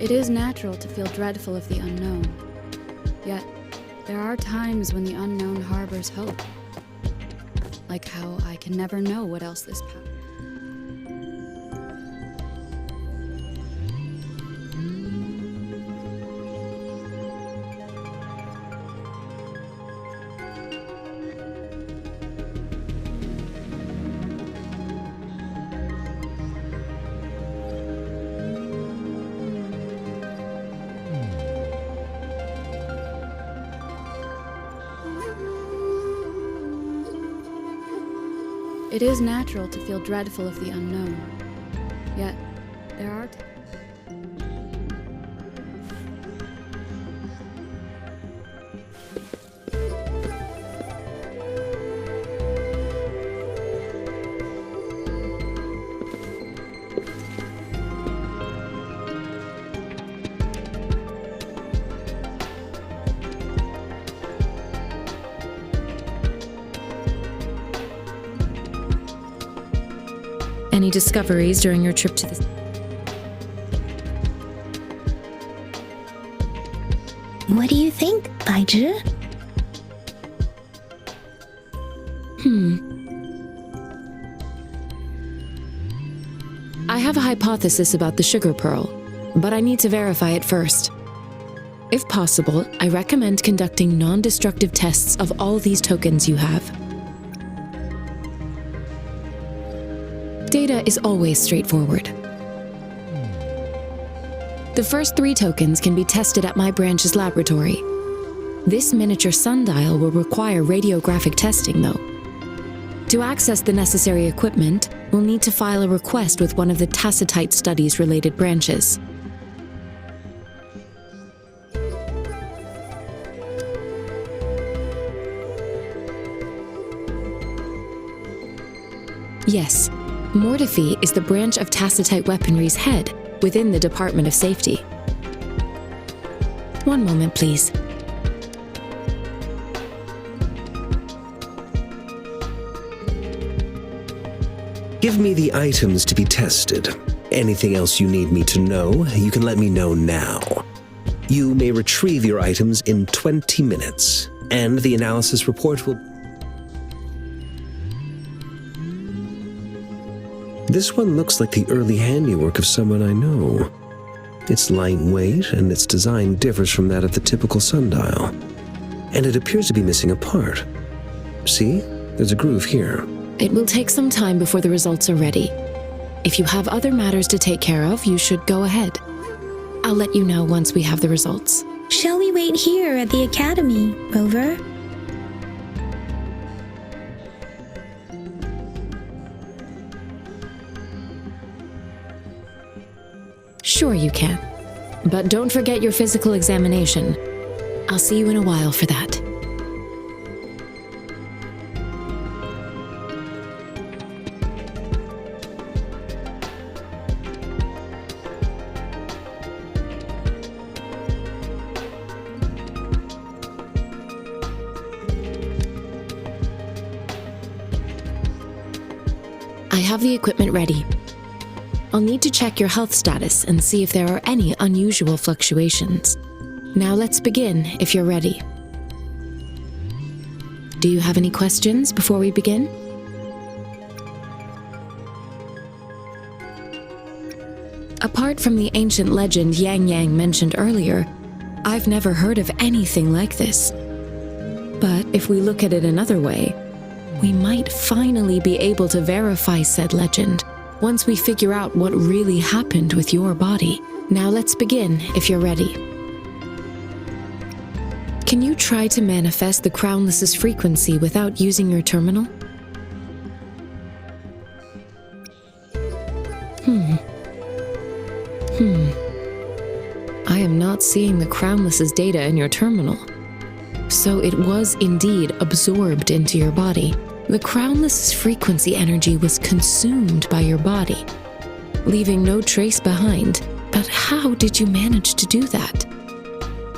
It is natural to feel dreadful of the unknown. Yet, there are times when the unknown harbors hope. Like how I can never know what else this path. It is natural to feel dreadful of the unknown. Yet, there are Any discoveries during your trip to the... What do you think, Baizhi? I have a hypothesis about the sugar pearl, but I need to verify it first. If possible, I recommend conducting non-destructive tests of all these tokens you have. Data is always straightforward. The first 3 tokens can be tested at my branch's laboratory. This miniature sundial will require radiographic testing, though. To access the necessary equipment, we'll need to file a request with one of the Tacitite Studies-related branches. Yes. Mortefi is the branch of Tacitite Weaponry's head within the Department of Safety. One moment, please. Give me the items to be tested. Anything else you need me to know, you can let me know now. You may retrieve your items in 20 minutes, and the analysis report will... This one looks like the early handiwork of someone I know. It's lightweight, and its design differs from that of the typical sundial. And it appears to be missing a part. See? There's a groove here. It will take some time before the results are ready. If you have other matters to take care of, you should go ahead. I'll let you know once we have the results. Shall we wait here at the academy, Rover? Sure you can. But don't forget your physical examination. I'll see you in a while for that. I have the equipment ready. I'll need to check your health status and see if there are any unusual fluctuations. Now let's begin, if you're ready. Do you have any questions before we begin? Apart from the ancient legend Yang Yang mentioned earlier, I've never heard of anything like this. But if we look at it another way, we might finally be able to verify said legend once we figure out what really happened with your body. Now let's begin, if you're ready. Can you try to manifest the Crownless's frequency without using your terminal? I am not seeing the Crownless's data in your terminal. So it was indeed absorbed into your body. The Crownless's frequency energy was consumed by your body, leaving no trace behind. But how did you manage to do that?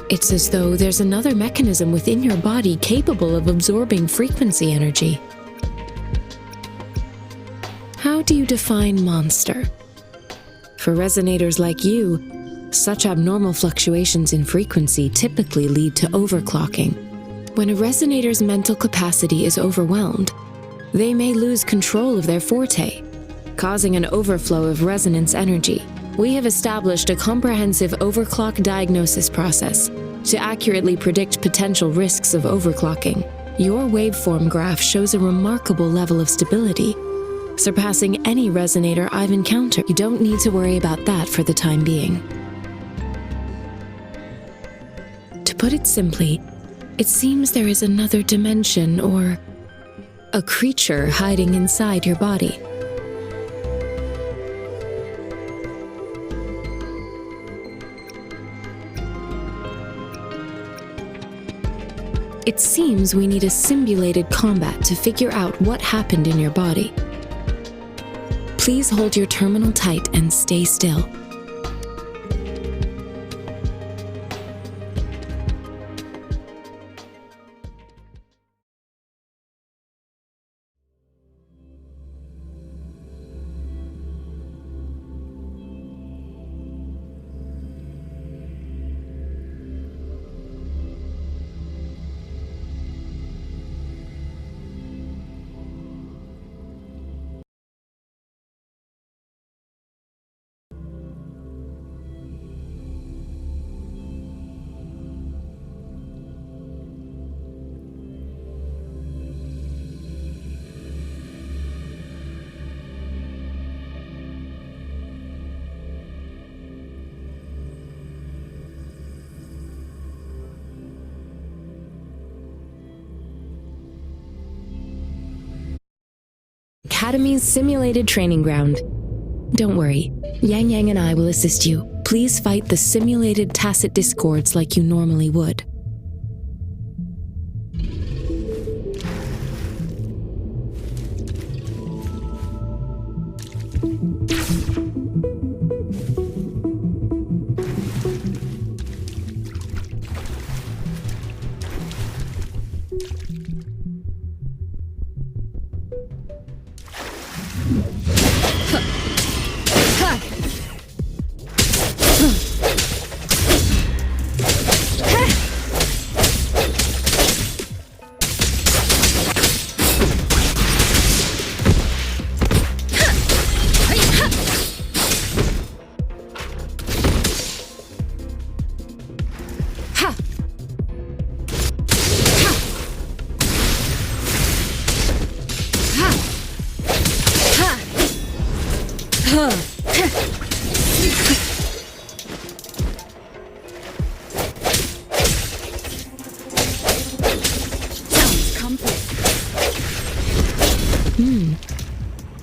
It's as though there's another mechanism within your body capable of absorbing frequency energy. How do you define monster? For resonators like you, Such abnormal fluctuations in frequency typically lead to overclocking. When a resonator's mental capacity is overwhelmed, they may lose control of their forte, causing an overflow of resonance energy. We have established a comprehensive overclock diagnosis process to accurately predict potential risks of overclocking. Your waveform graph shows a remarkable level of stability, surpassing any resonator I've encountered. You don't need to worry about that for the time being. To put it simply, it seems there is another dimension or a creature hiding inside your body. It seems we need a simulated combat to figure out what happened in your body. Please hold your terminal tight and stay still. Academy's simulated training ground. Don't worry, Yang Yang and I will assist you. Please fight the simulated tacit discords like you normally would.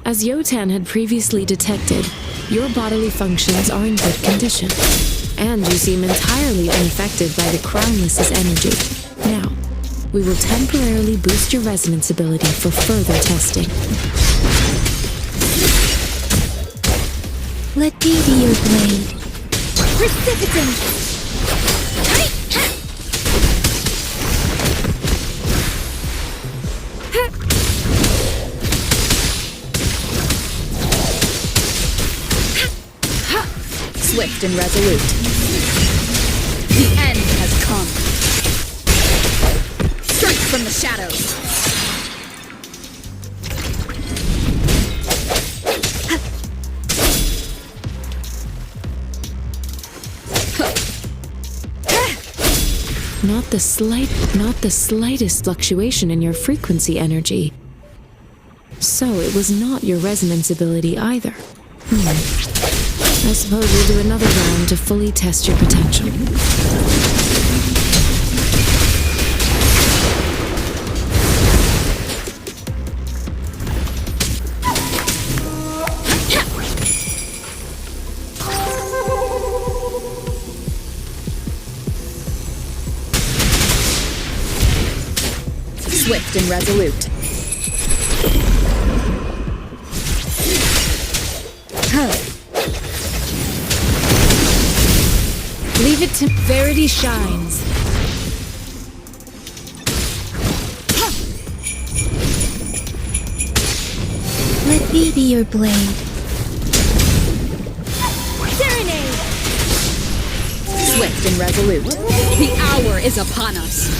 As Yotan had previously detected, your bodily functions are in good condition, and you seem entirely unaffected by the Crownless's energy. Now, we will temporarily boost your resonance ability for further testing. Let me be your blade. Precipitant! Swift and resolute. The end has come. Strike from the shadows. Not the slightest fluctuation in your frequency energy. So it was not your resonance ability either. I suppose we'll do another round to fully test your potential. Swift and resolute. Leave it to Verity shines. Let me be your blade. Serenade! Swift and resolute. The hour is upon us.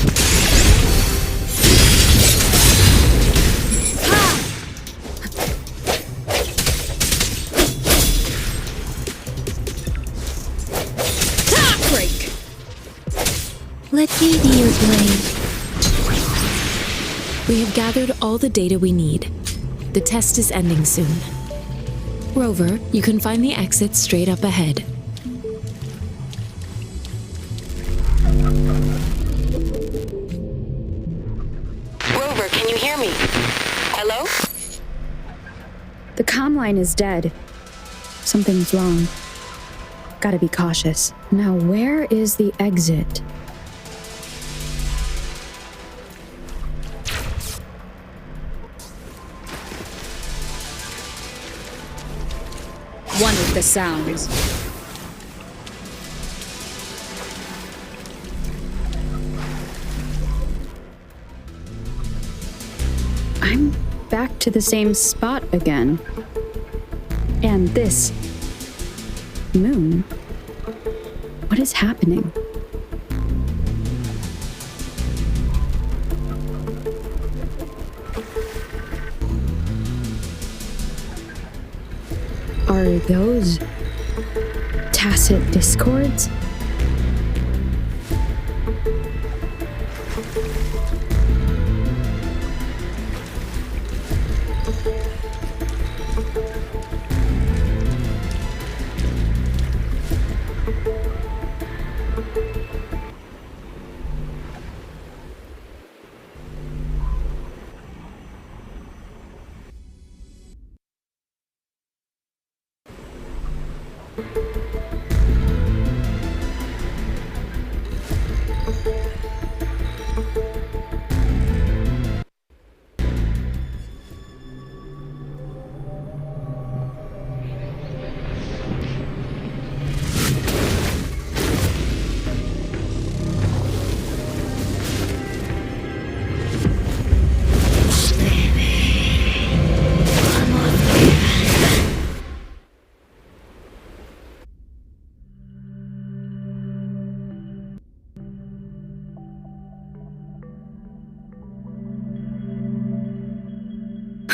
Break! Let me be your blade. We have gathered all the data we need. The test is ending soon. Rover, you can find the exit straight up ahead. Rover, can you hear me? Hello? The comm line is dead. Something's wrong. Gotta be cautious. Now, where is the exit? One with the sounds. I'm back to the same spot again. And this moon. What is happening? Are those tacit discords?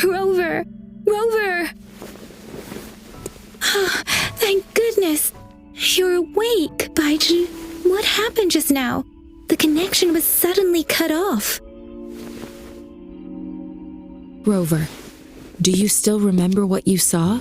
Rover! Rover! Thank goodness! You're awake, Baiju. What happened just now? The connection was suddenly cut off. Rover, do you still remember what you saw?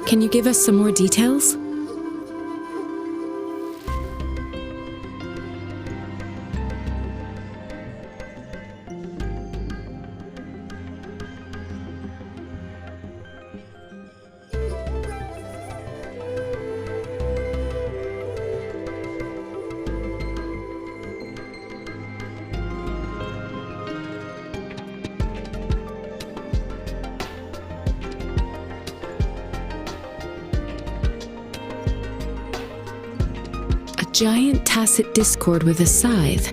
Can you give us some more details? giant tacit discord with a scythe.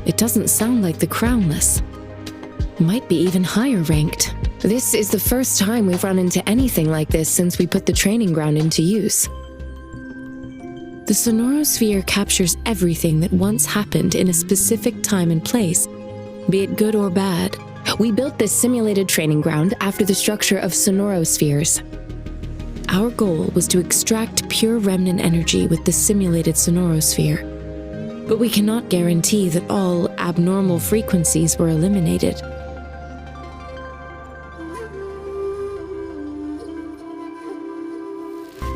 It doesn't sound like the Crownless. Might be even higher ranked. This is the first time we've run into anything like this since we put the training ground into use. The sonorosphere captures everything that once happened in a specific time and place, be it good or bad. We built this simulated training ground after the structure of sonorospheres. Our goal was to extract pure remnant energy with the simulated sonorosphere, but we cannot guarantee that all abnormal frequencies were eliminated.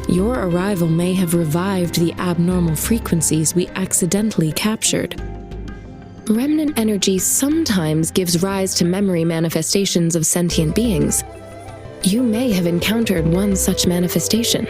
Your arrival may have revived the abnormal frequencies we accidentally captured. Remnant energy sometimes gives rise to memory manifestations of sentient beings. You may have encountered one such manifestation.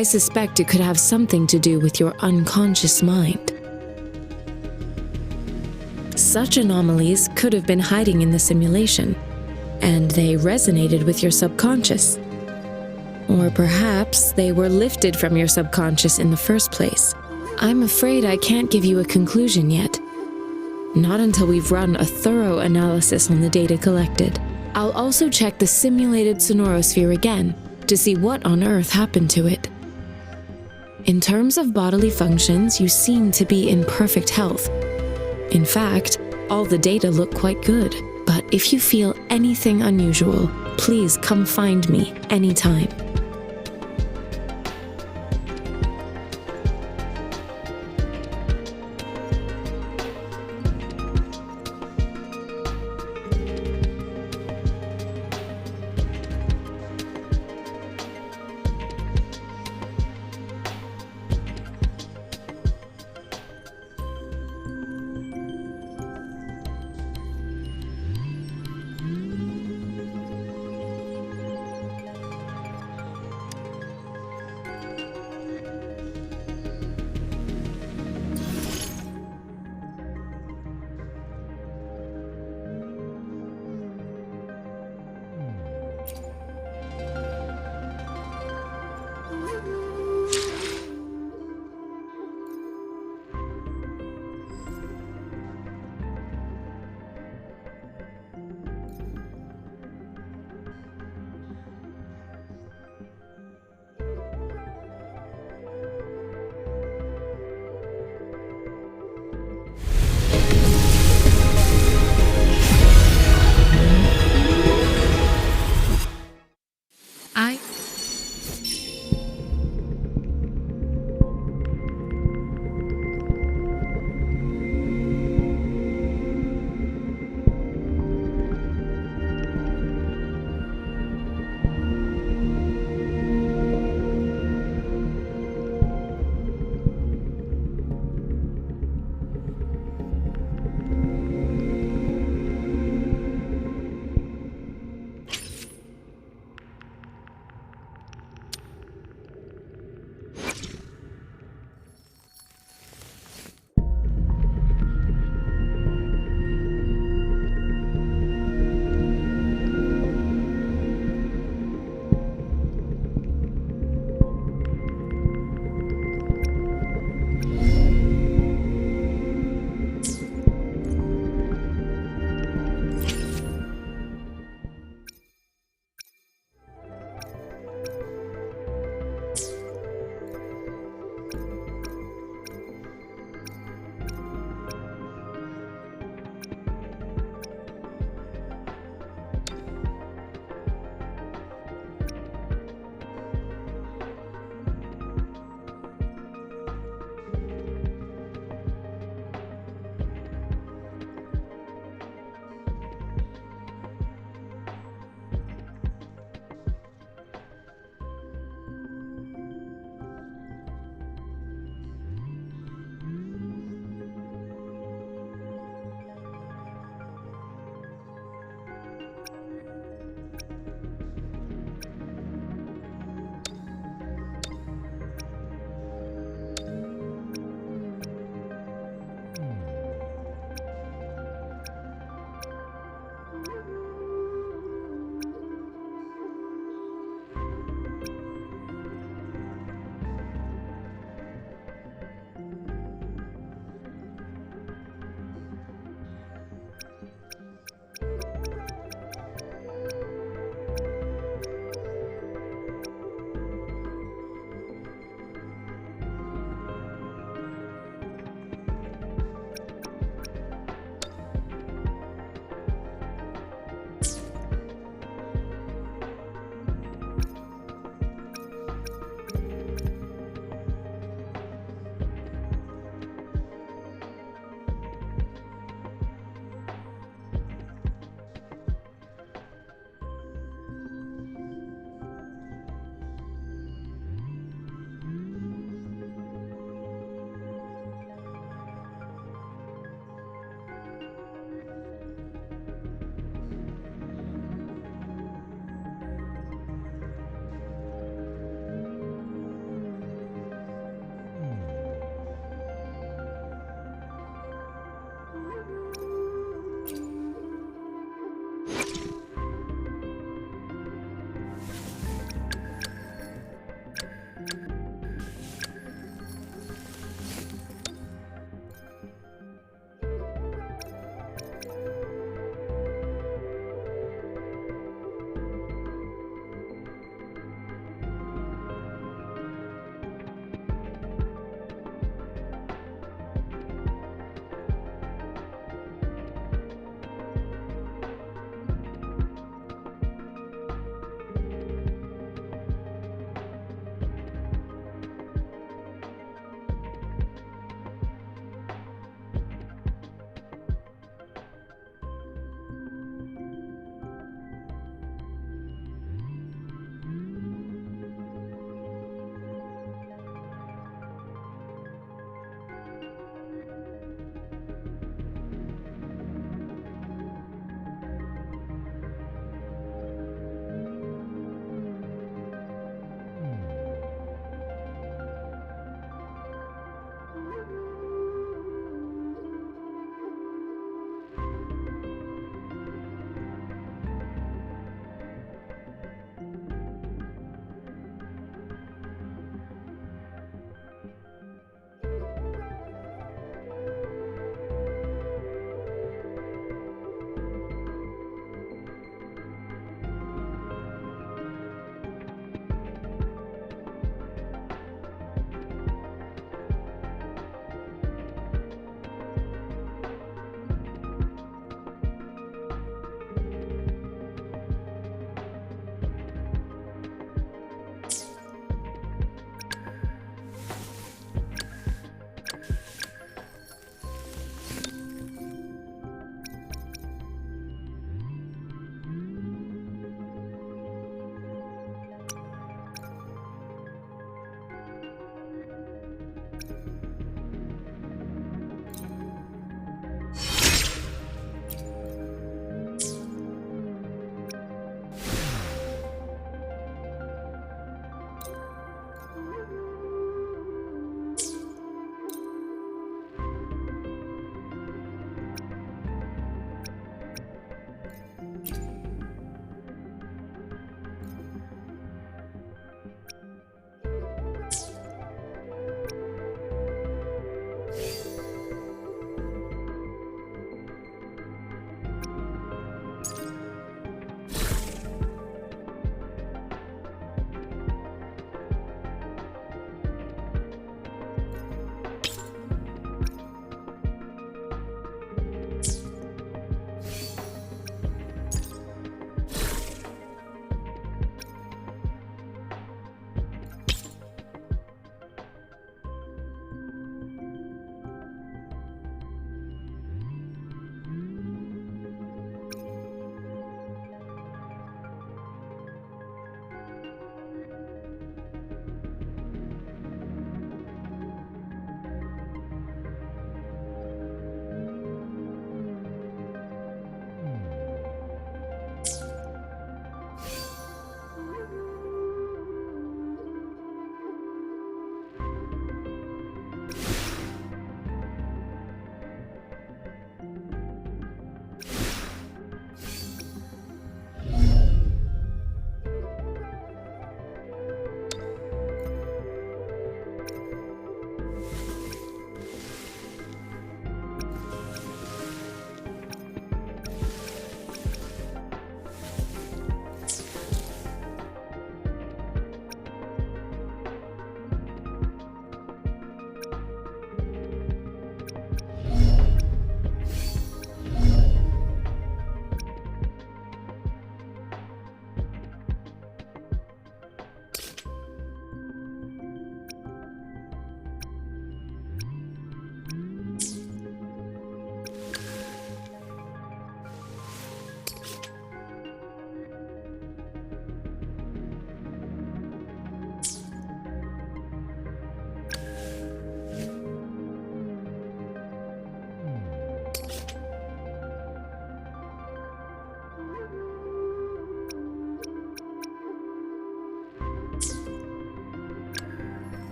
I suspect it could have something to do with your unconscious mind. Such anomalies could have been hiding in the simulation, and they resonated with your subconscious. Or perhaps they were lifted from your subconscious in the first place. I'm afraid I can't give you a conclusion yet. Not until we've run a thorough analysis on the data collected. I'll also check the simulated sonorosphere again to see what on earth happened to it. In terms of bodily functions, you seem to be in perfect health. In fact, all the data look quite good. But if you feel anything unusual, please come find me anytime.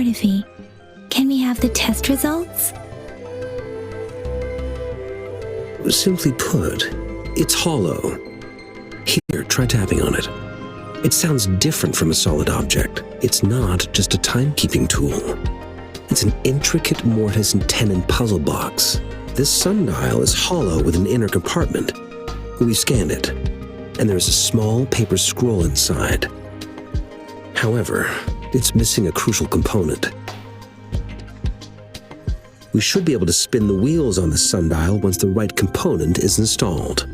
Mortifi. Can we have the test results? Simply put, it's hollow. Here, try tapping on it. It sounds different from a solid object. It's not just a timekeeping tool. It's an intricate mortise and tenon puzzle box. This sundial is hollow with an inner compartment. We've scanned it, and there's a small paper scroll inside. However, it's missing a crucial component. We should be able to spin the wheels on the sundial once the right component is installed.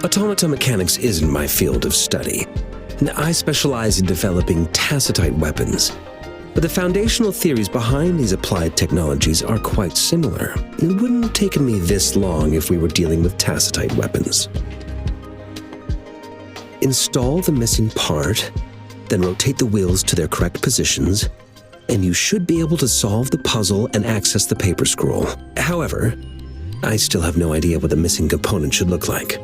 Automata mechanics isn't my field of study. I specialize in developing tacitite weapons, but the foundational theories behind these applied technologies are quite similar. It wouldn't have taken me this long if we were dealing with tacitite weapons. Install the missing part, then rotate the wheels to their correct positions, and you should be able to solve the puzzle and access the paper scroll. However, I still have no idea what the missing component should look like.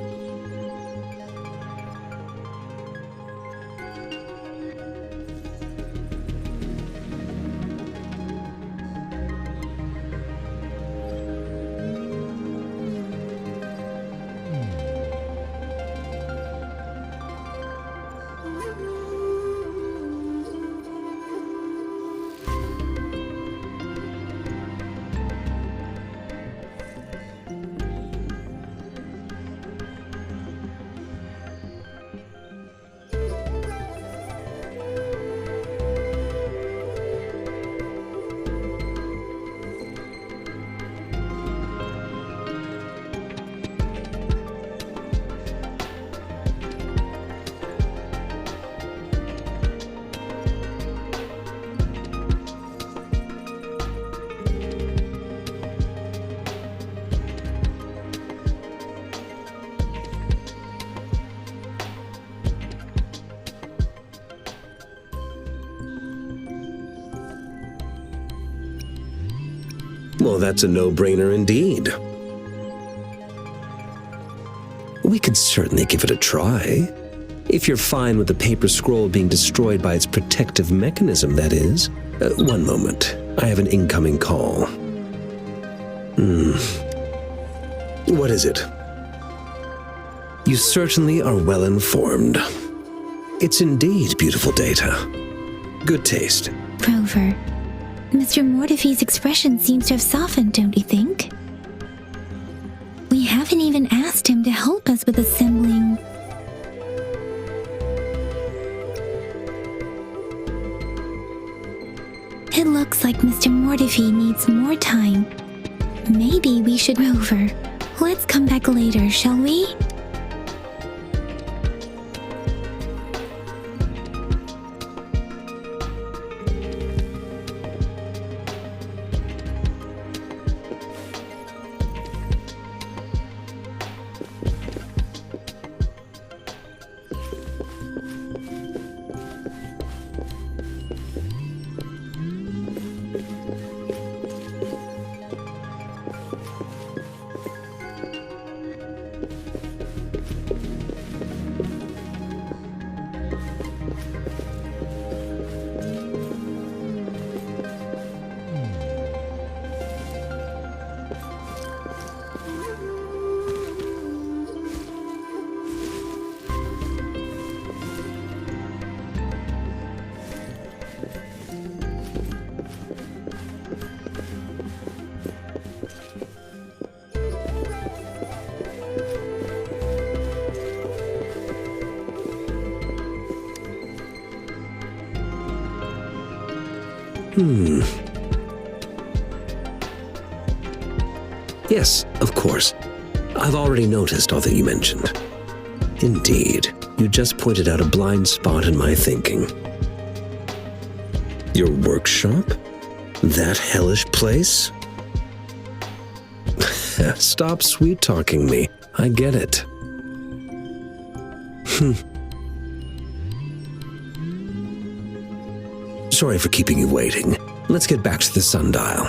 Well, that's a no-brainer indeed. We could certainly give it a try. If you're fine with the paper scroll being destroyed by its protective mechanism, that is. One moment. I have an incoming call. What is it? You certainly are well informed. It's indeed beautiful data. Good taste. Rover, Mr. Mortifi's expression seems to have softened, don't you think? We haven't even asked him to help us with assembling. It looks like Mr. Mortifi needs more time Maybe we should Rover. Let's come back later, shall we? Yes, of course. I've already noticed all that you mentioned. Indeed, you just pointed out a blind spot in my thinking. Your workshop? That hellish place? Stop sweet-talking me. I get it. Sorry for keeping you waiting. Let's get back to the sundial.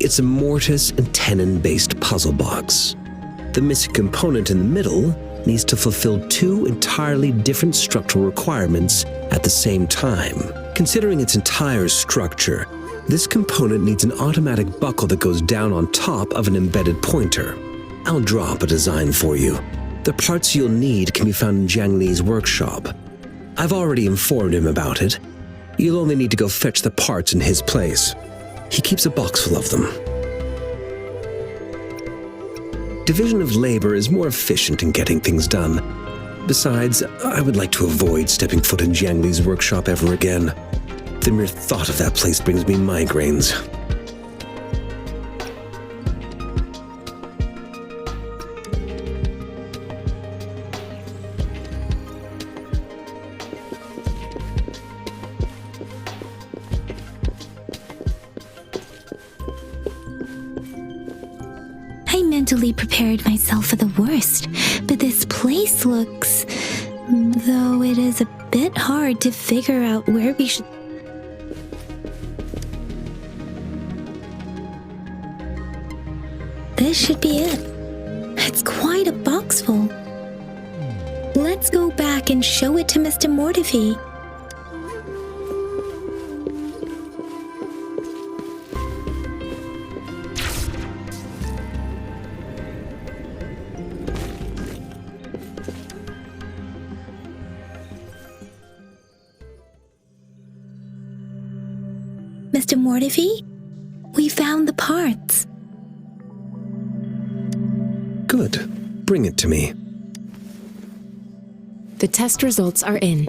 It's a mortise and tenon-based puzzle box. The missing component in the middle needs to fulfill two entirely different structural requirements at the same time. Considering its entire structure, this component needs an automatic buckle that goes down on top of an embedded pointer. I'll draw up a design for you. The parts you'll need can be found in Jiang Li's workshop. I've already informed him about it. You'll only need to go fetch the parts in his place. He keeps a box full of them. Division of labor is more efficient in getting things done. Besides, I would like to avoid stepping foot in Jiang Li's workshop ever again. The mere thought of that place brings me migraines. I mentally prepared myself for the worst, but this place looks... though it is a bit hard to figure out where we should... This should be it. It's quite a box full. Let's go back and show it to Mr. Mortifi. Mr. Mortifi, we found the parts. Good. Bring it to me. The test results are in.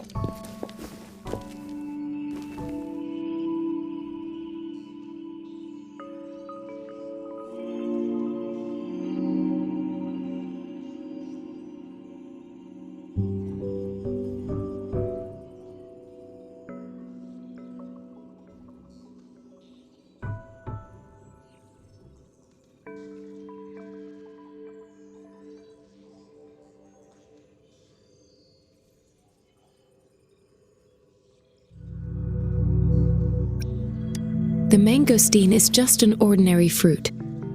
The mangosteen is just an ordinary fruit.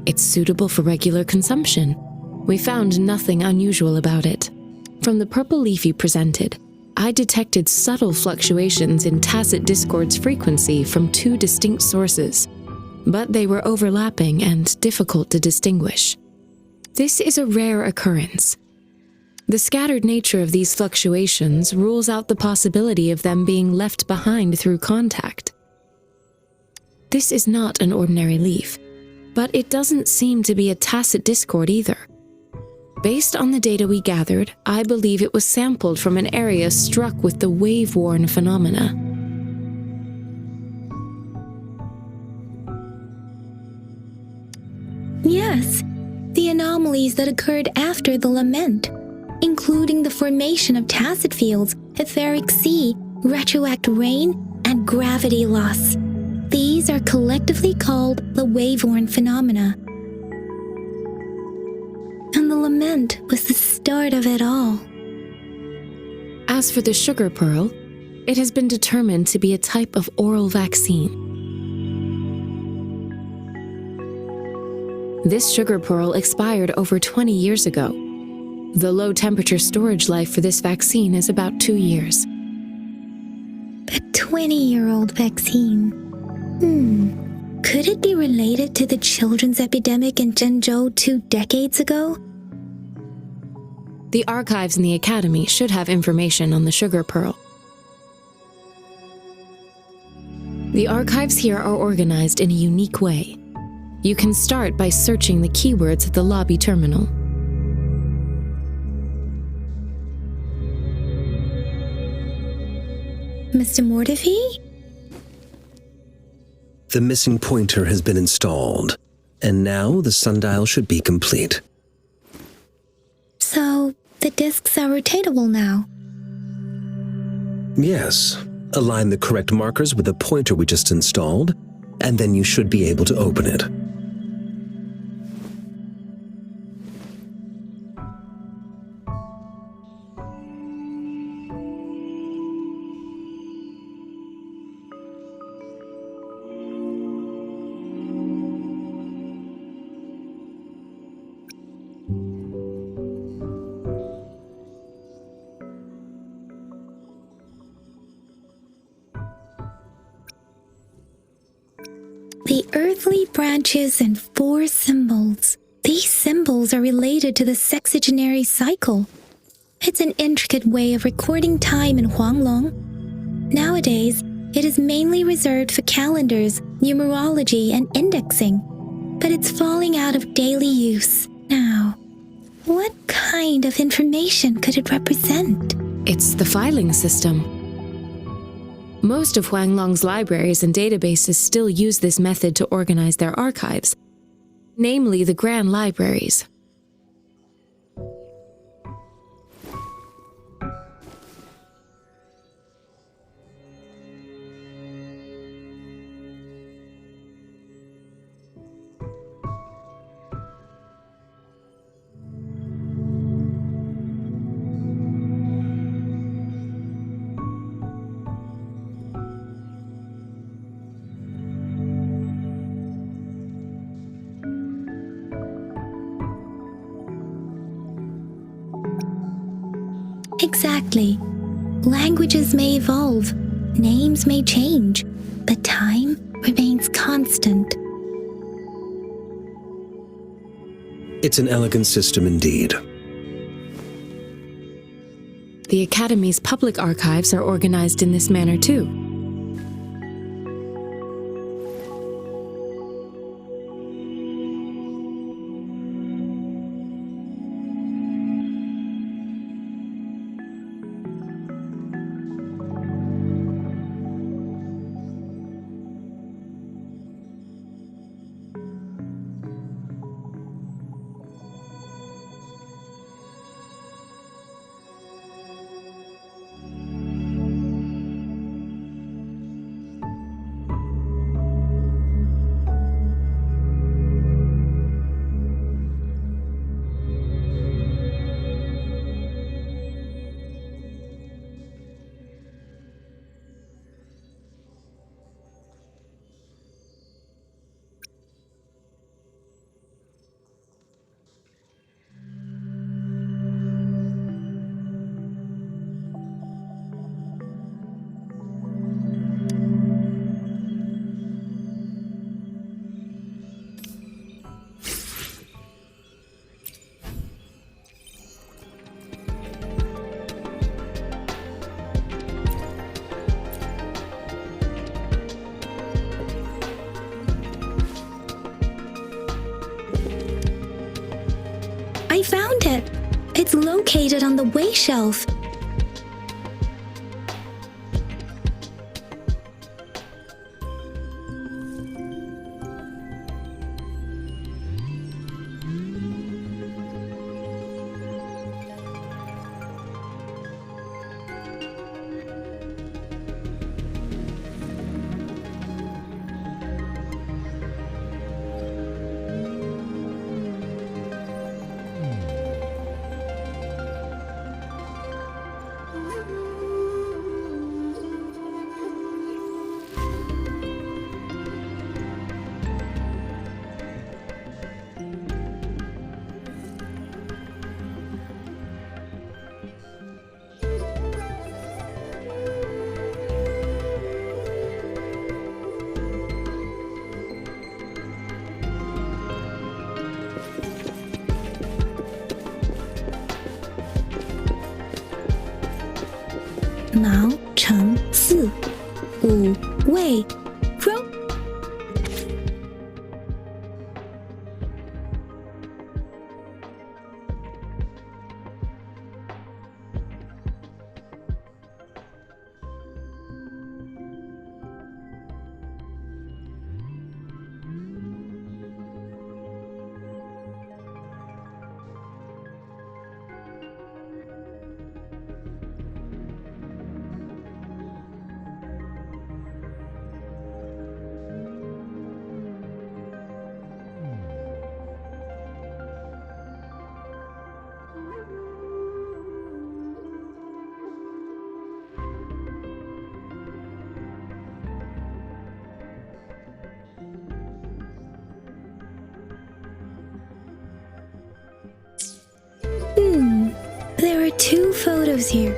It's suitable for regular consumption. We found nothing unusual about it. From the purple leaf you presented, I detected subtle fluctuations in tacit discord's frequency from two distinct sources, but they were overlapping and difficult to distinguish. This is a rare occurrence. The scattered nature of these fluctuations rules out the possibility of them being left behind through contact. This is not an ordinary leaf, but it doesn't seem to be a tacit discord either. Based on the data we gathered, I believe it was sampled from an area struck with the wave-worn phenomena. Yes, the anomalies that occurred after the lament, including the formation of tacit fields, etheric sea, retroact rain, and gravity loss. These are collectively called the wave-worn phenomena. And the lament was the start of it all. As for the sugar pearl, it has been determined to be a type of oral vaccine. This sugar pearl expired over 20 years ago. The low-temperature storage life for this vaccine is about 2 years. A 20-year-old vaccine. Could it be related to the children's epidemic in Zhengzhou 2 decades ago? The archives in the Academy should have information on the sugar pearl. The archives here are organized in a unique way. You can start by searching the keywords at the lobby terminal. Mr. Mortefi? The missing pointer has been installed, and now the sundial should be complete. So, the discs are rotatable now. Yes. Align the correct markers with the pointer we just installed, and then you should be able to open it. The earthly branches and 4 symbols. These symbols are related to the sexagenary cycle. It's an intricate way of recording time in Huanglong. Nowadays, it is mainly reserved for calendars, numerology, and indexing. But it's falling out of daily use now. What kind of information could it represent? It's the filing system. Most of Huanglong's libraries and databases still use this method to organize their archives, namely the Grand Libraries. Exactly. Languages may evolve, names may change, but time remains constant. It's an elegant system indeed. The Academy's public archives are organized in this manner too. I found it. It's located on the way shelf. 脑乘4 5位 Pro。There are 2 photos here.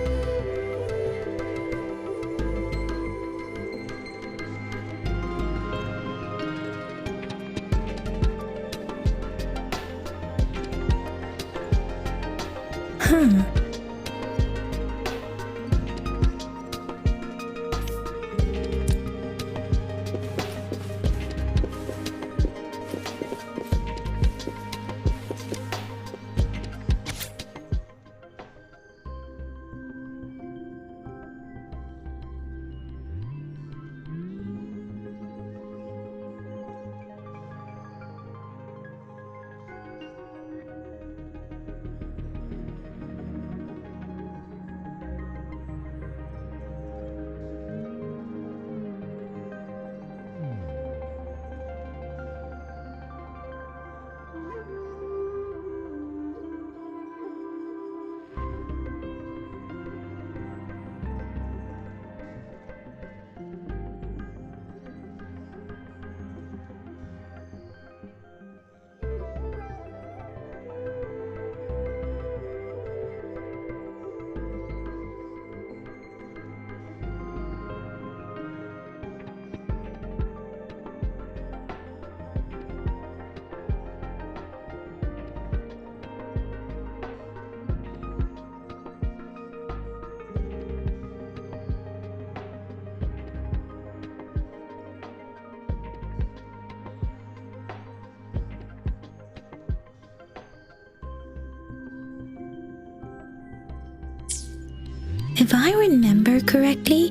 If I remember correctly,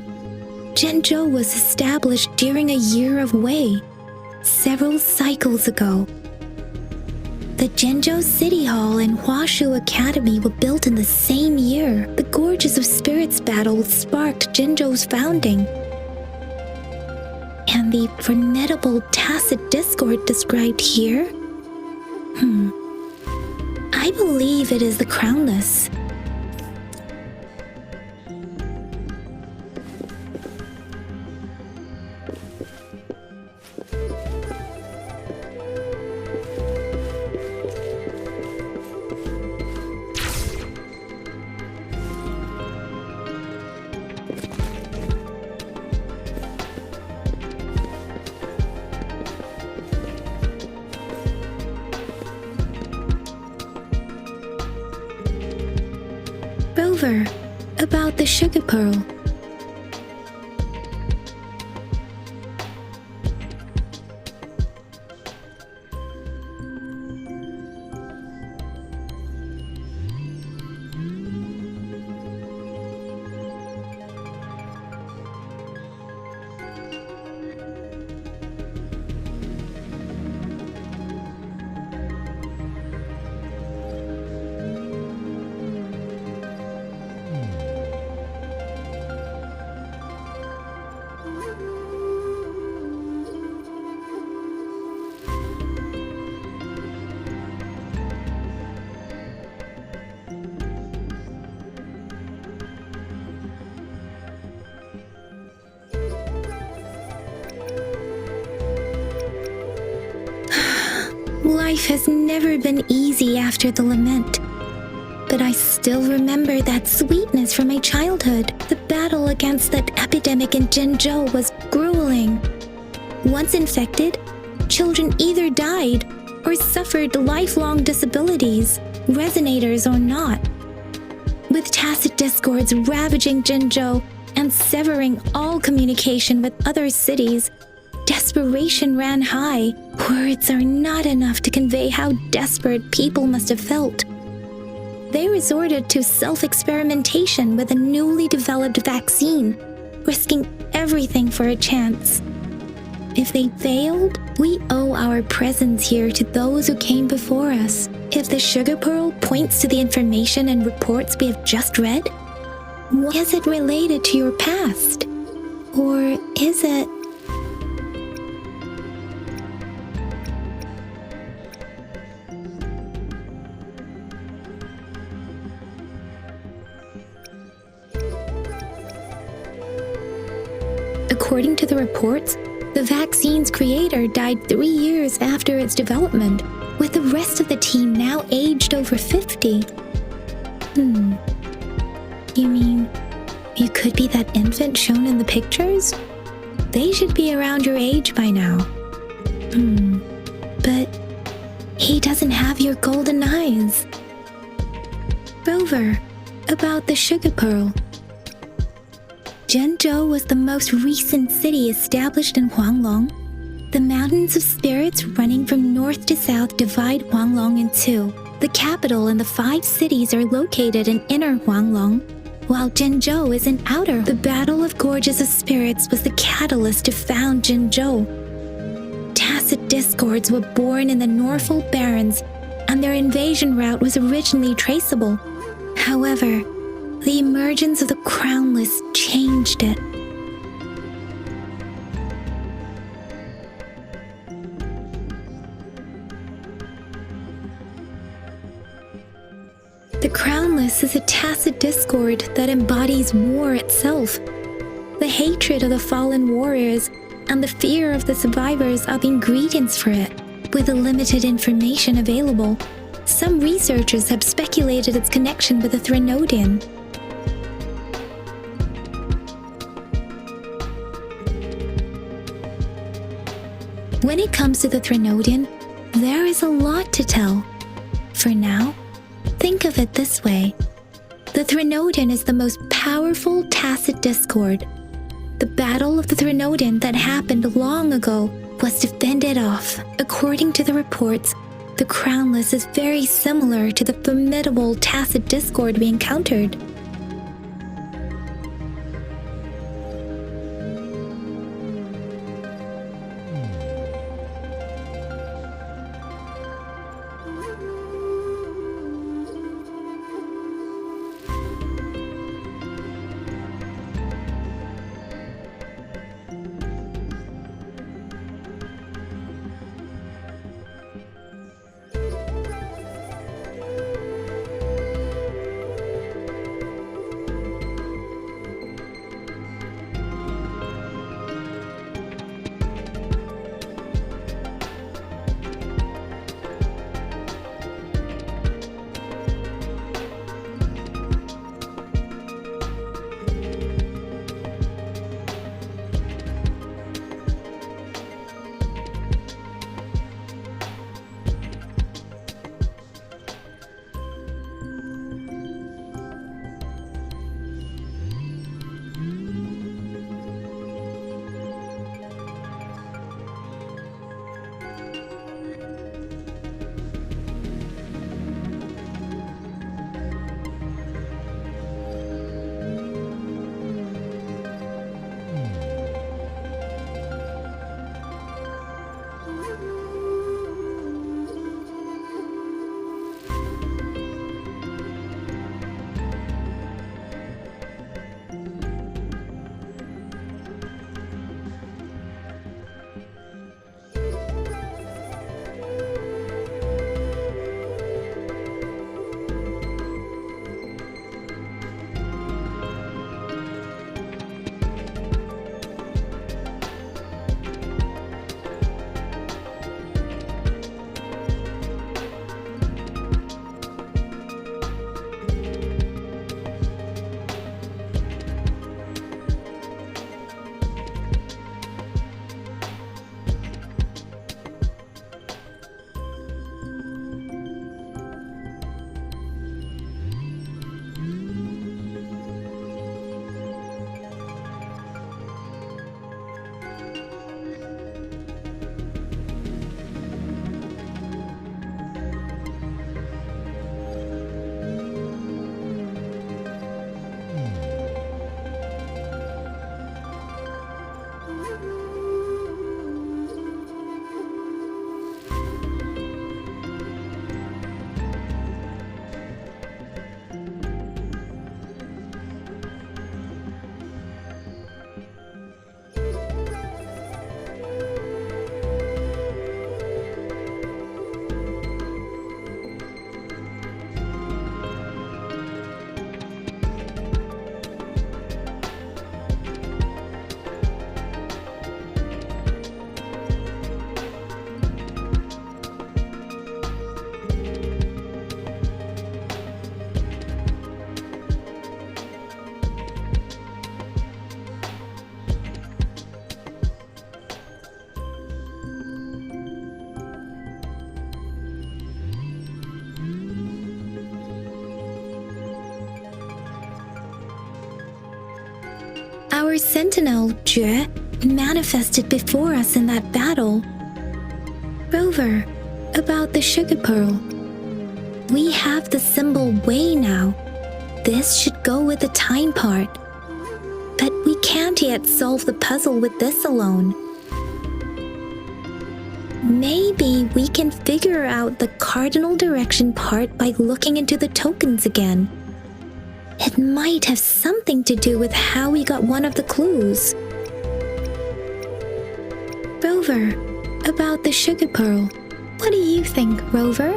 Zhenzhou was established during a year of Wei, several cycles ago. The Zhenzhou City Hall and Huashu Academy were built in the same year. The Gorges of Spirits battle sparked Zhenzhou's founding. And the formidable tacit discord described here? I believe it is the Crownless. Rover, about the sugar pearl. Life has never been easy after the lament. But I still remember that sweetness from my childhood. The battle against that epidemic in Zhenzhou was grueling. Once infected, children either died or suffered lifelong disabilities, resonators or not. With tacit discords ravaging Zhenzhou, and severing all communication with other cities, desperation ran high. Words are not enough to convey how desperate people must have felt. They resorted to self-experimentation with a newly developed vaccine, risking everything for a chance. If they failed, we owe our presence here to those who came before us. If the sugar pearl points to the information and reports we have just read, is it related to your past? Or is it... According to the reports, the vaccine's creator died 3 years after its development, with the rest of the team now aged over 50. You mean, you could be that infant shown in the pictures? They should be around your age by now. But he doesn't have your golden eyes. Rover, about the sugar pearl. Zhenzhou was the most recent city established in Huanglong. The mountains of spirits running from north to south divide Huanglong in two. The capital and the 5 cities are located in inner Huanglong, while Zhenzhou is in outer. The Battle of Gorges of Spirits was the catalyst to found Zhenzhou. Tacit discords were born in the Norfolk Barrens, and their invasion route was originally traceable. However, the emergence of the Crownless changed it. The Crownless is a tacit discord that embodies war itself. The hatred of the fallen warriors and the fear of the survivors are the ingredients for it. With the limited information available, some researchers have speculated its connection with the Threnodian. When it comes to the Threnodian, there is a lot to tell. For now, think of it this way. The Threnodian is the most powerful tacit discord. The Battle of the Threnodian that happened long ago was to fend it off. According to the reports, the Crownless is very similar to the formidable tacit discord we encountered. Our sentinel, Jue, manifested before us in that battle. Rover, about the sugar pearl. We have the symbol Wei now. This should go with the time part. But we can't yet solve the puzzle with this alone. Maybe we can figure out the cardinal direction part by looking into the tokens again. It might have something to do with how we got one of the clues. Rover, about the sugar pearl. What do you think, Rover?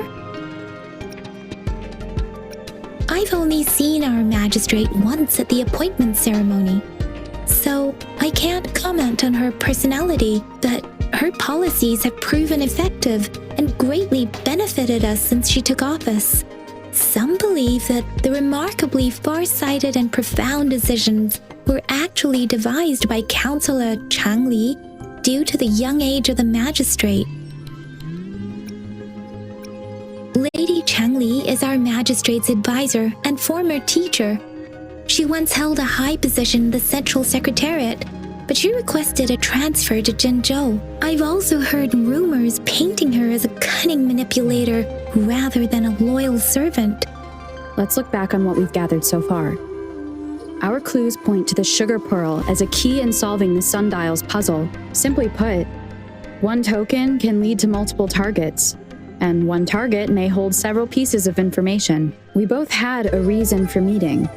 I've only seen our magistrate once at the appointment ceremony, so I can't comment on her personality, but her policies have proven effective and greatly benefited us since she took office. Some believe that the remarkably far-sighted and profound decisions were actually devised by Councillor Chang Li due to the young age of the magistrate. Lady Chang Li is our magistrate's advisor and former teacher. She once held a high position in the Central Secretariat, but she requested a transfer to Zhengzhou. I've also heard rumors painting her as a cunning manipulator rather than a loyal servant. Let's look back on what we've gathered so far. Our clues point to the sugar pearl as a key in solving the sundial's puzzle. Simply put, one token can lead to multiple targets, and one target may hold several pieces of information. We both had a reason for meeting.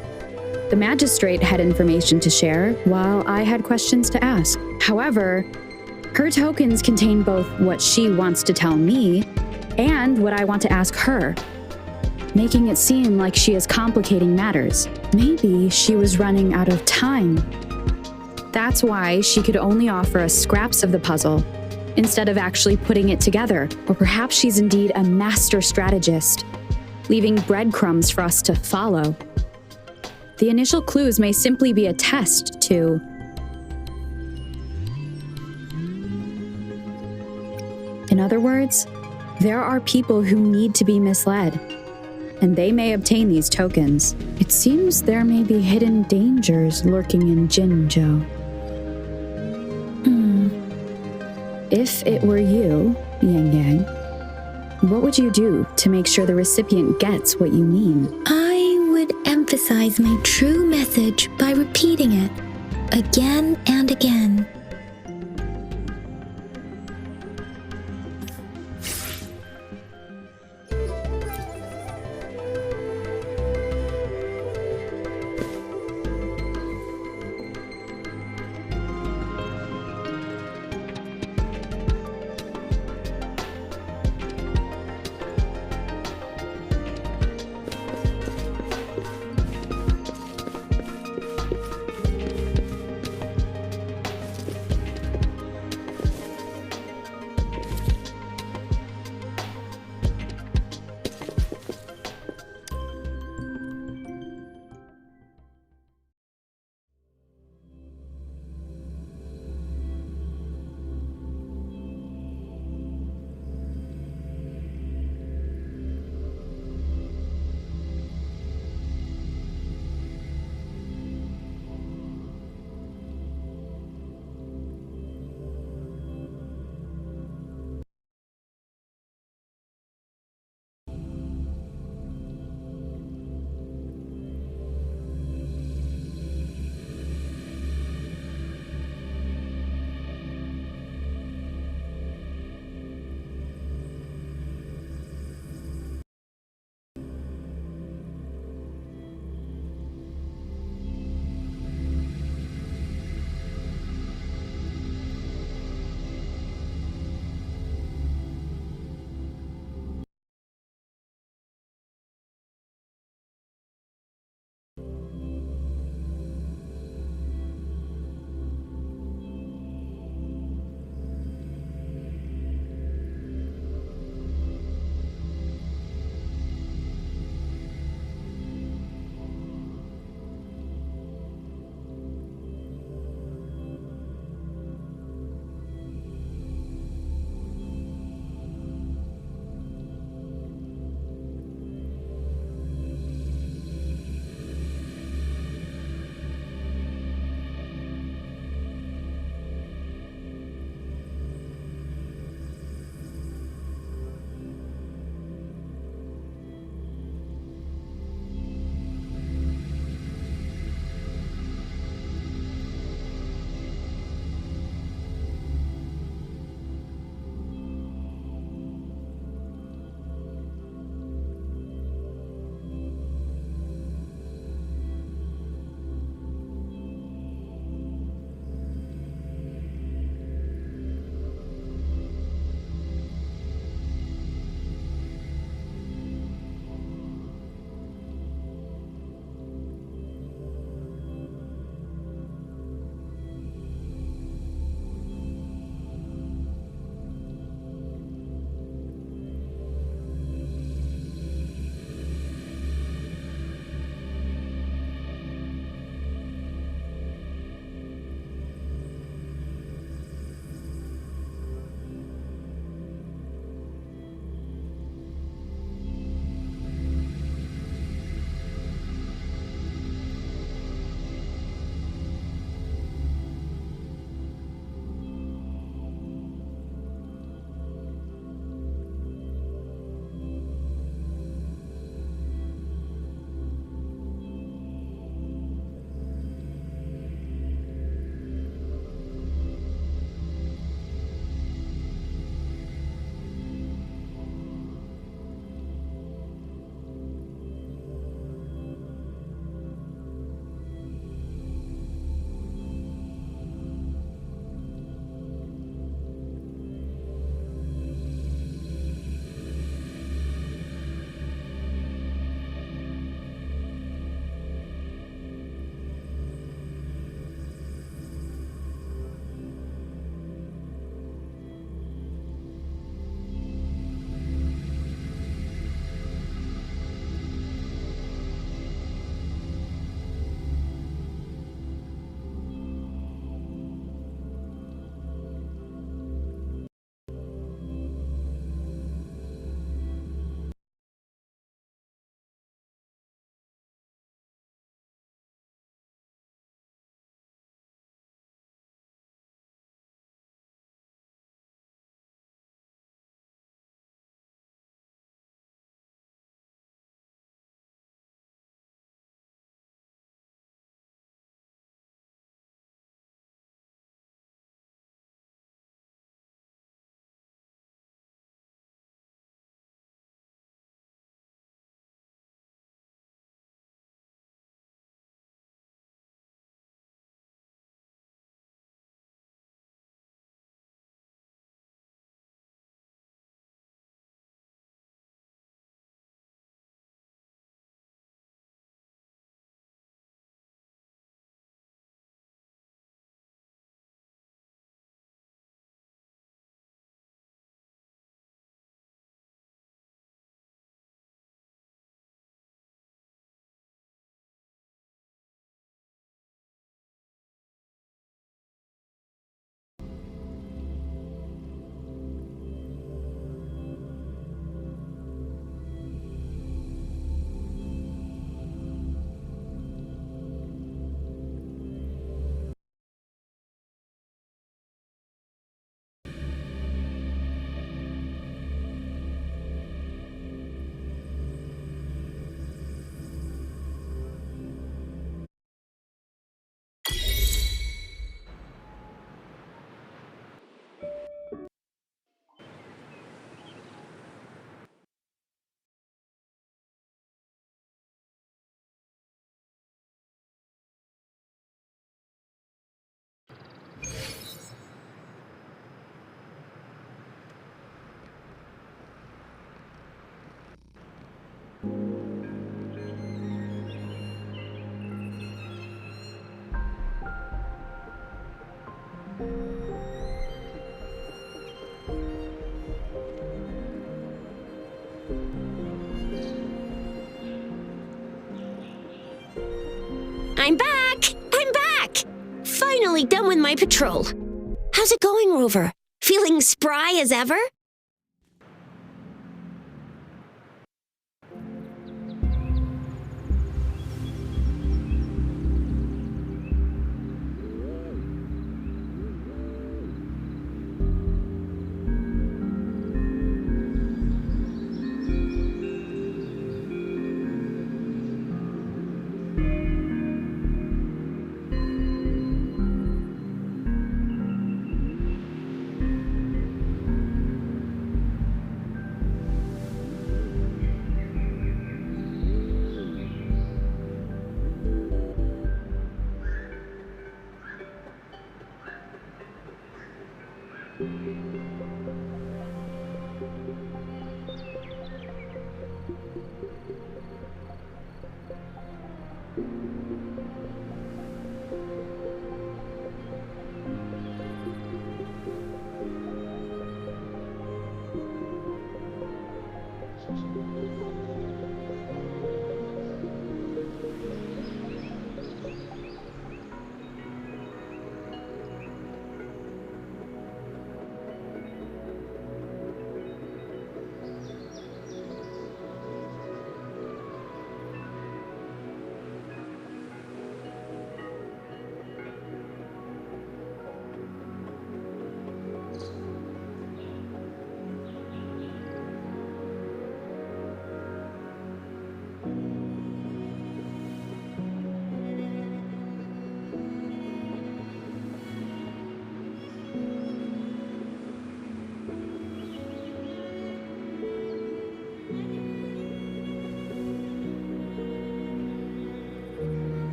The magistrate had information to share, while I had questions to ask. However, her tokens contain both what she wants to tell me and what I want to ask her, making it seem like she is complicating matters. Maybe she was running out of time. That's why she could only offer us scraps of the puzzle, instead of actually putting it together. Or perhaps she's indeed a master strategist, leaving breadcrumbs for us to follow. The initial clues may simply be a test to... In other words, there are people who need to be misled, and they may obtain these tokens. It seems there may be hidden dangers lurking in Jinzhou. If it were you, Yang Yang, what would you do to make sure the recipient gets what you mean? I would emphasize my true message by repeating it again and again. I'm back! I'm back! Finally done with my patrol. How's it going, Rover? Feeling spry as ever?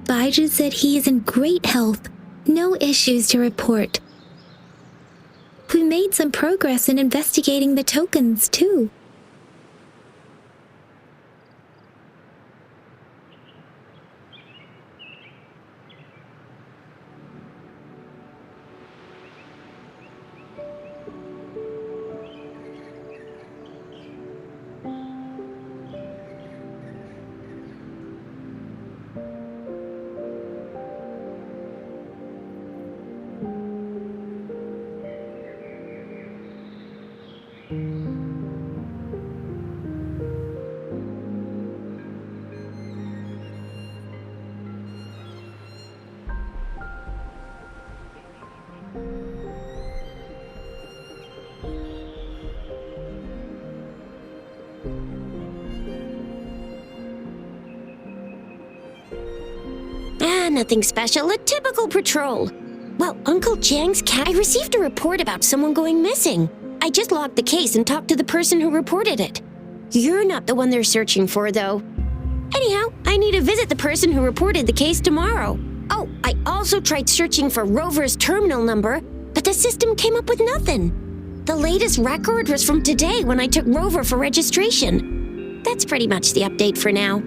Baiju said he is in great health, no issues to report. We made some progress in investigating the tokens, too. Nothing special, a typical patrol. Well, Uncle Jiang's cat... I received a report about someone going missing. I just logged the case and talked to the person who reported it. You're not the one they're searching for, though. Anyhow, I need to visit the person who reported the case tomorrow. Oh, I also tried searching for Rover's terminal number, but the system came up with nothing. The latest record was from today when I took Rover for registration. That's pretty much the update for now.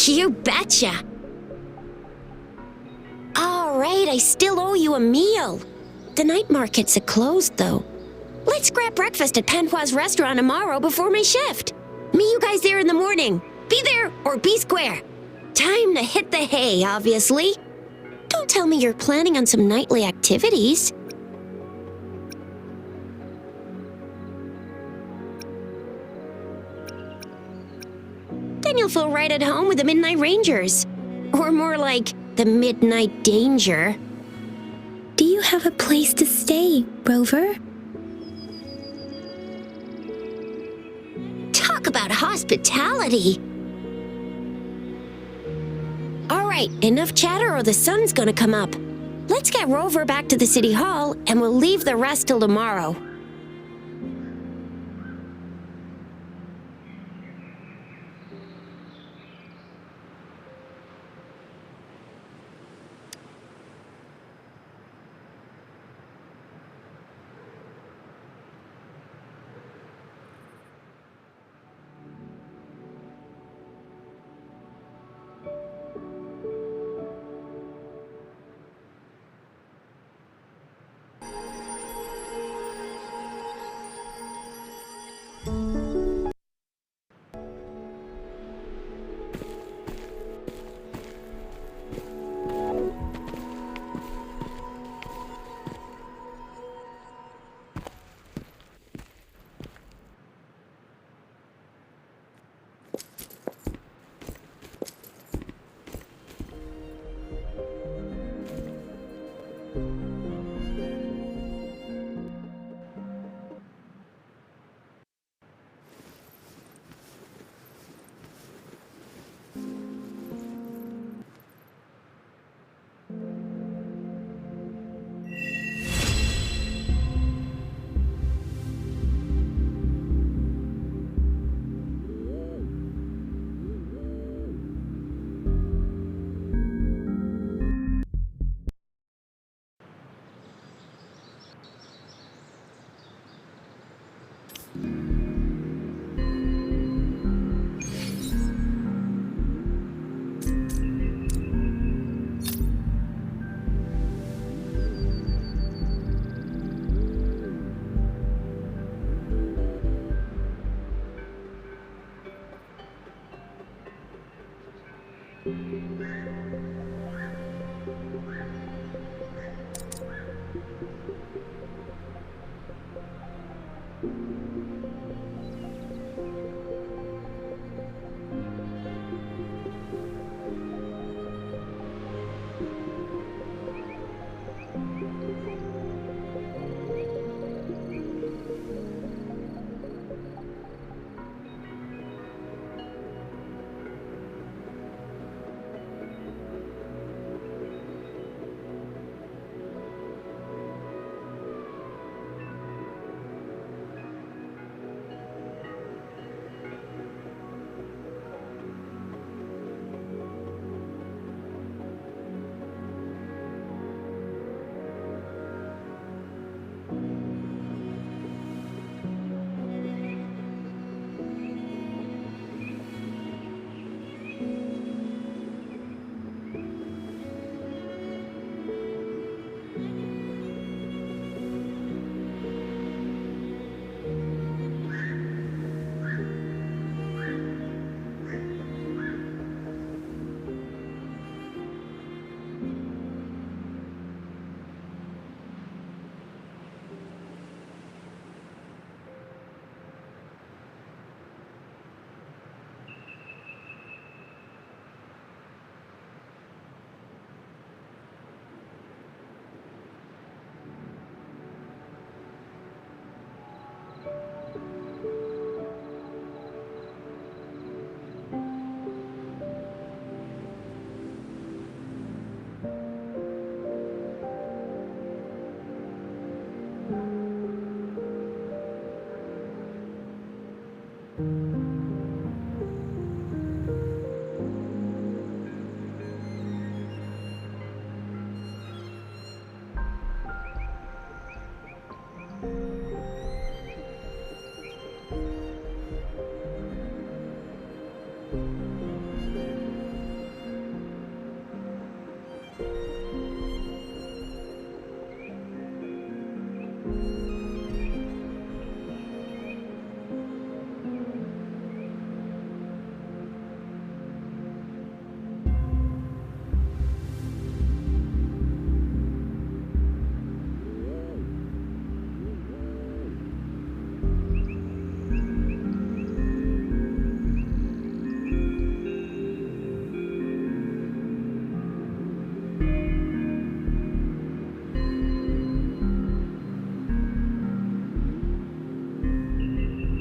You betcha! Alright, I still owe you a meal. The night markets are closed, though. Let's grab breakfast at Panhua's restaurant tomorrow before my shift. Meet you guys there in the morning. Be there or be square. Time to hit the hay, obviously. Don't tell me you're planning on some nightly activities. Then you'll feel right at home with the Midnight Rangers. Or more like, the Midnight Danger. Do you have a place to stay, Rover? hospitality. All right, enough chatter or the sun's gonna come up. Let's get Rover back to the city hall and we'll leave the rest till tomorrow.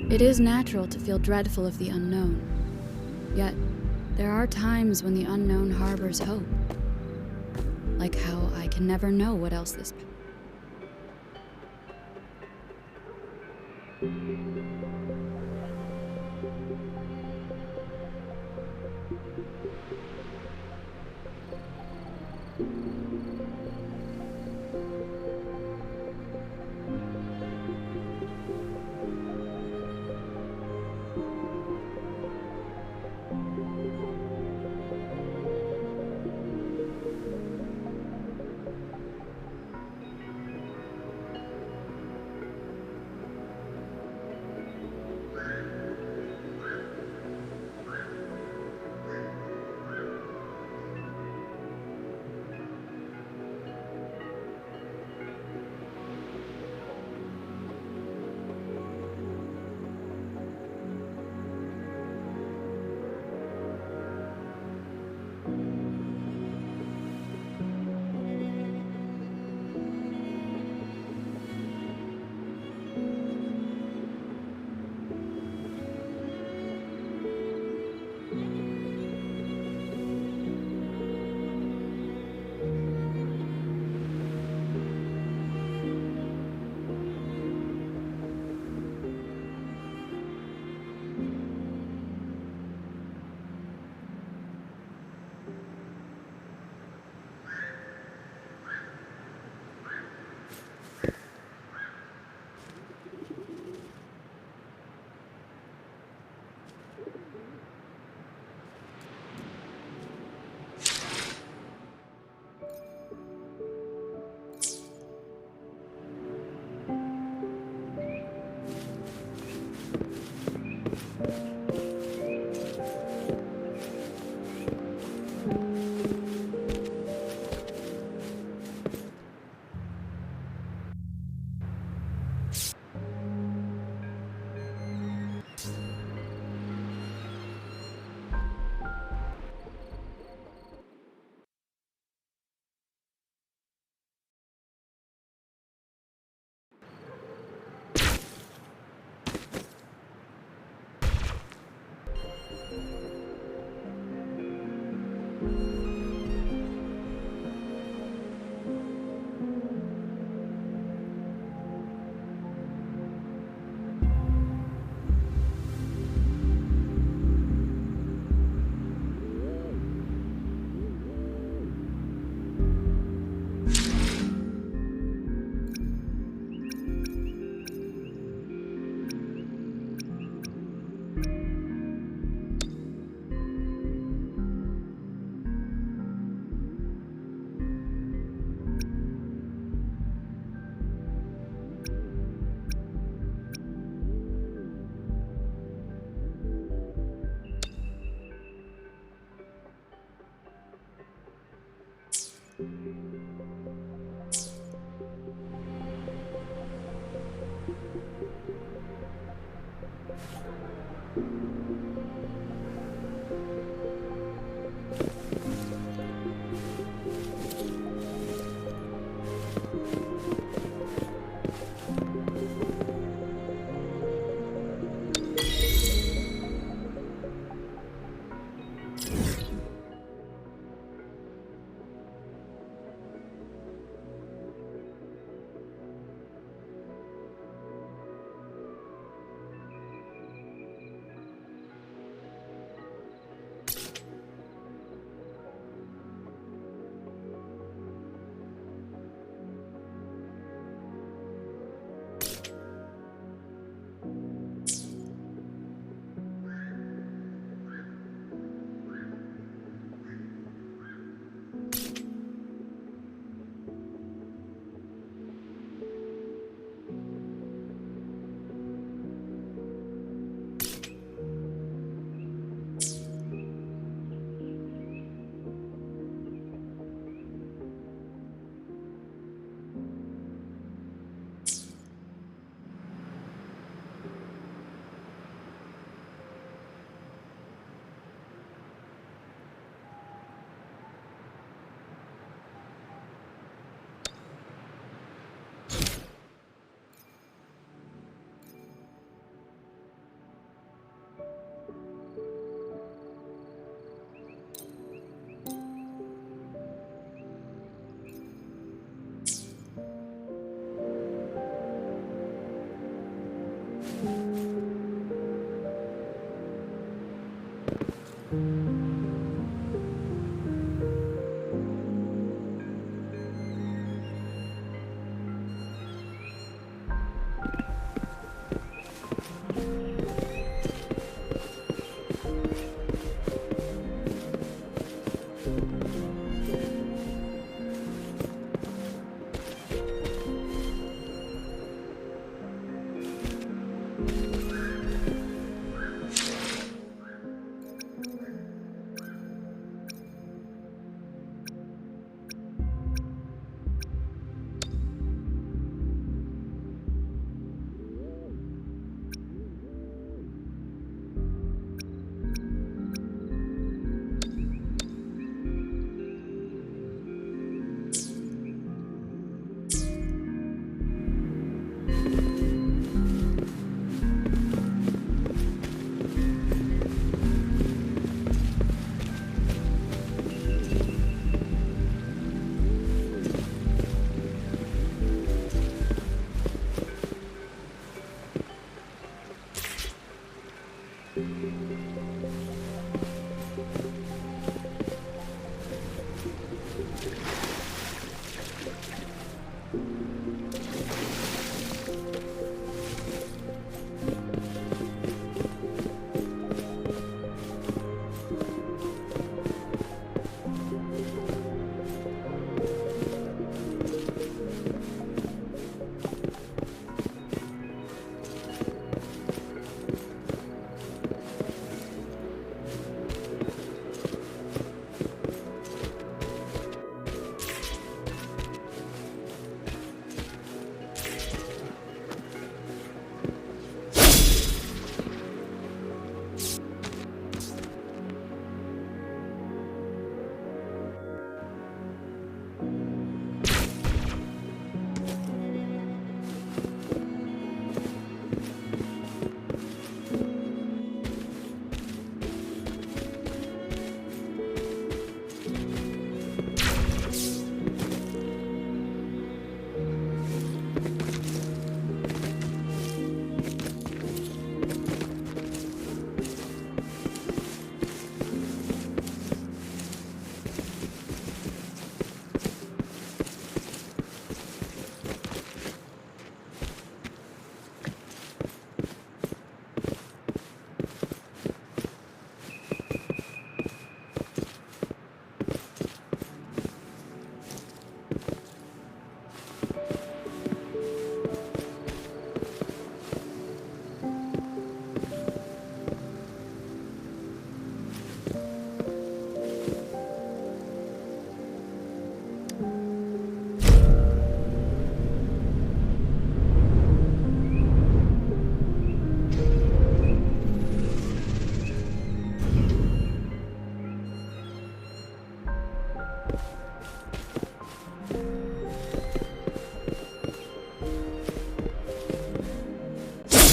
It is natural to feel dreadful of the unknown. Yet, there are times when the unknown harbors hope. Like how I can never know what else this path.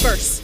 Disperse.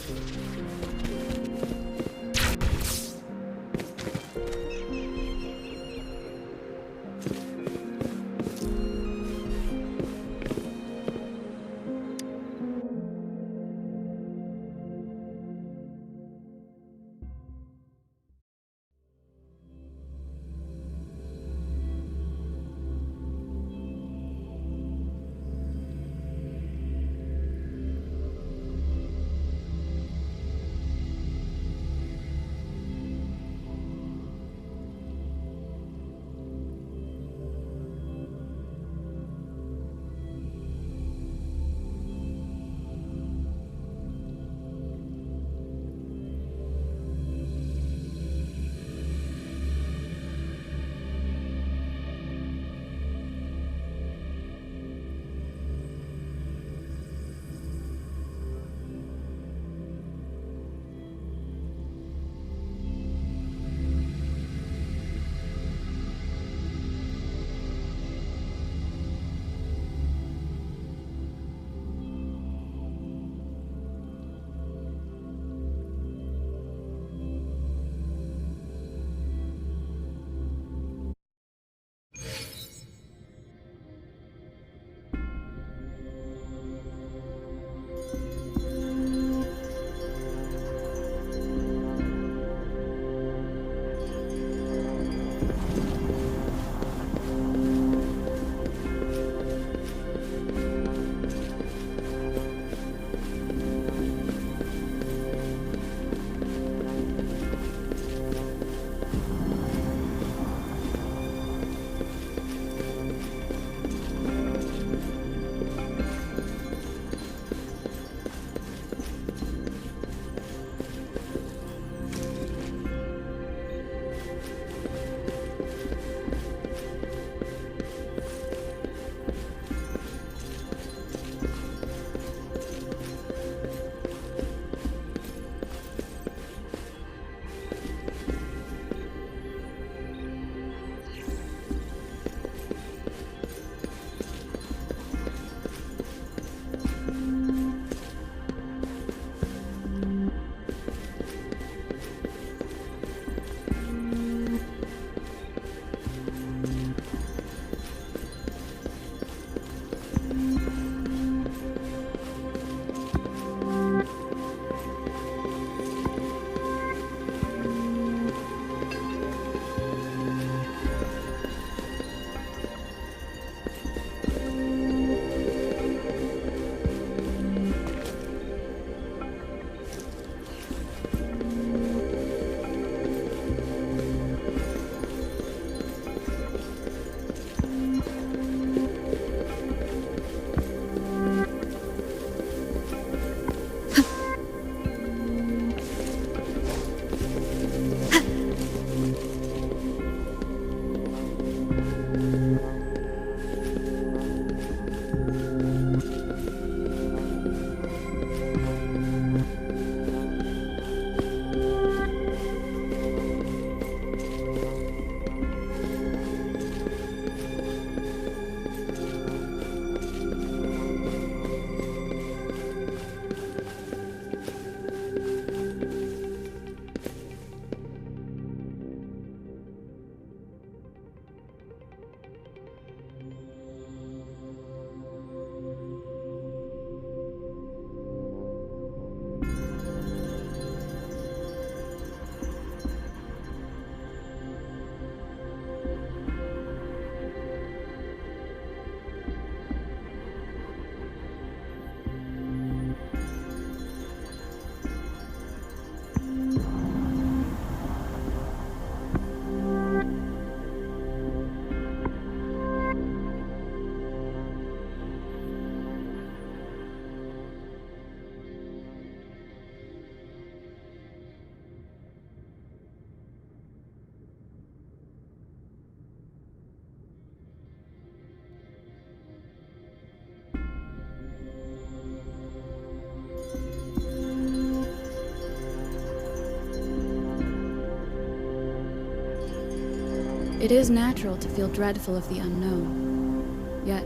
It is natural to feel dreadful of the unknown. Yet,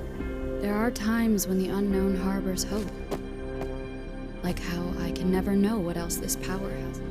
there are times when the unknown harbors hope. Like how I can never know what else this power has.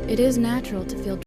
It is natural to feel